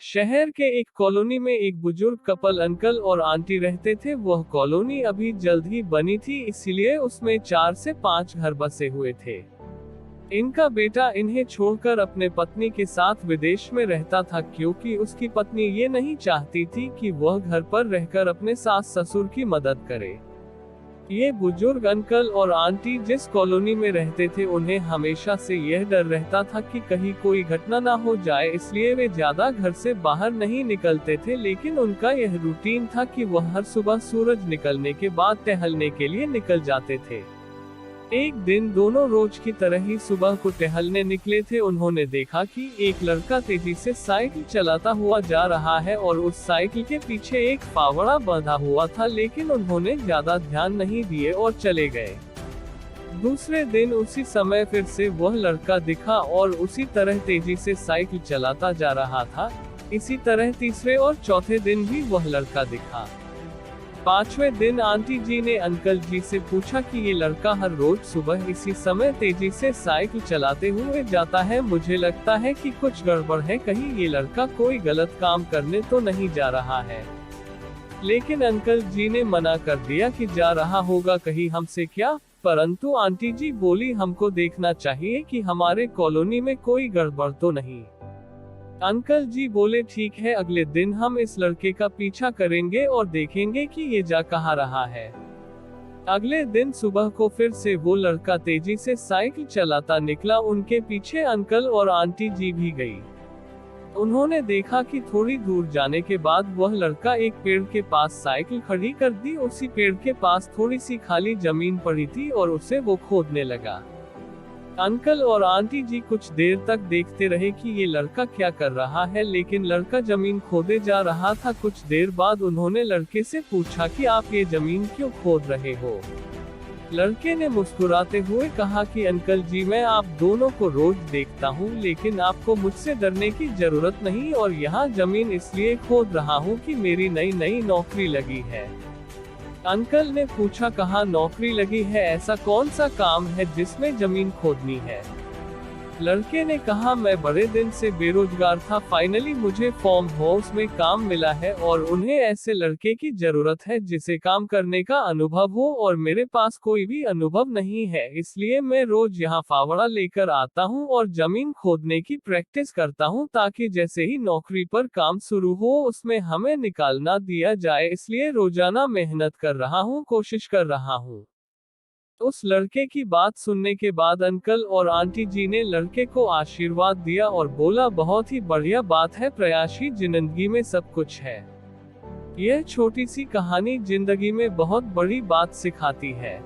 शहर के एक कॉलोनी में एक बुजुर्ग कपल अंकल और आंटी रहते थे। वह कॉलोनी अभी जल्द ही बनी थी, इसीलिए उसमें 4 से 5 घर बसे हुए थे। इनका बेटा इन्हें छोड़कर अपने पत्नी के साथ विदेश में रहता था, क्योंकि उसकी पत्नी ये नहीं चाहती थी कि वह घर पर रहकर अपने सास ससुर की मदद करे। ये बुजुर्ग अंकल और आंटी जिस कॉलोनी में रहते थे, उन्हें हमेशा से यह डर रहता था कि कहीं कोई घटना ना हो जाए, इसलिए वे ज्यादा घर से बाहर नहीं निकलते थे। लेकिन उनका यह रूटीन था कि वह हर सुबह सूरज निकलने के बाद टहलने के लिए निकल जाते थे। एक दिन दोनों रोज की तरह ही सुबह को टहलने निकले थे। उन्होंने देखा कि एक लड़का तेजी से साइकिल चलाता हुआ जा रहा है और उस साइकिल के पीछे एक फावड़ा बंधा हुआ था, लेकिन उन्होंने ज्यादा ध्यान नहीं दिए और चले गए। दूसरे दिन उसी समय फिर से वह लड़का दिखा और उसी तरह तेजी से साइकिल चलाता जा रहा था। इसी तरह तीसरे और चौथे दिन भी वह लड़का दिखा। 5वें दिन आंटी जी ने अंकल जी से पूछा कि ये लड़का हर रोज सुबह इसी समय तेजी से साइकिल चलाते हुए जाता है। मुझे लगता है कि कुछ गड़बड़ है, कहीं ये लड़का कोई गलत काम करने तो नहीं जा रहा है। लेकिन अंकल जी ने मना कर दिया कि जा रहा होगा कहीं हमसे क्या। परंतु आंटी जी बोली, हमको देखना चाहिए कि हमारे कॉलोनी में कोई गड़बड़ तो नहीं। अंकल जी बोले, ठीक है, अगले दिन हम इस लड़के का पीछा करेंगे और देखेंगे कि ये जा कहाँ रहा है। अगले दिन सुबह को फिर से वो लड़का तेजी से साइकिल चलाता निकला। उनके पीछे अंकल और आंटी जी भी गई। उन्होंने देखा कि थोड़ी दूर जाने के बाद वह लड़का एक पेड़ के पास साइकिल खड़ी कर दी। उसी पेड़ के पास थोड़ी सी खाली जमीन पड़ी थी और उसे वो खोदने लगा। अंकल और आंटी जी कुछ देर तक देखते रहे कि ये लड़का क्या कर रहा है, लेकिन लड़का जमीन खोदे जा रहा था। कुछ देर बाद उन्होंने लड़के से पूछा कि आप ये जमीन क्यों खोद रहे हो। लड़के ने मुस्कुराते हुए कहा कि अंकल जी, मैं आप दोनों को रोज देखता हूँ, लेकिन आपको मुझसे डरने की जरूरत नहीं, और यहाँ जमीन इसलिए खोद रहा हूँ कि मेरी नई नौकरी लगी है। अंकल ने पूछा, कहाँ नौकरी लगी है, ऐसा कौन सा काम है जिसमें जमीन खोदनी है। लड़के ने कहा, मैं बड़े दिन से बेरोजगार था, फाइनली मुझे फार्म हाउस में काम मिला है और उन्हें ऐसे लड़के की जरूरत है जिसे काम करने का अनुभव हो, और मेरे पास कोई भी अनुभव नहीं है, इसलिए मैं रोज यहाँ फावड़ा लेकर आता हूँ और जमीन खोदने की प्रैक्टिस करता हूँ, ताकि जैसे ही नौकरी पर काम शुरू हो उसमें हमें निकाल ना दिया जाए। इसलिए रोजाना मेहनत कर रहा हूँ, कोशिश कर रहा हूँ। उस लड़के की बात सुनने के बाद अंकल और आंटी जी ने लड़के को आशीर्वाद दिया और बोला, बहुत ही बढ़िया बात है, प्रयास ही जिंदगी में सब कुछ है। यह छोटी सी कहानी जिंदगी में बहुत बड़ी बात सिखाती है।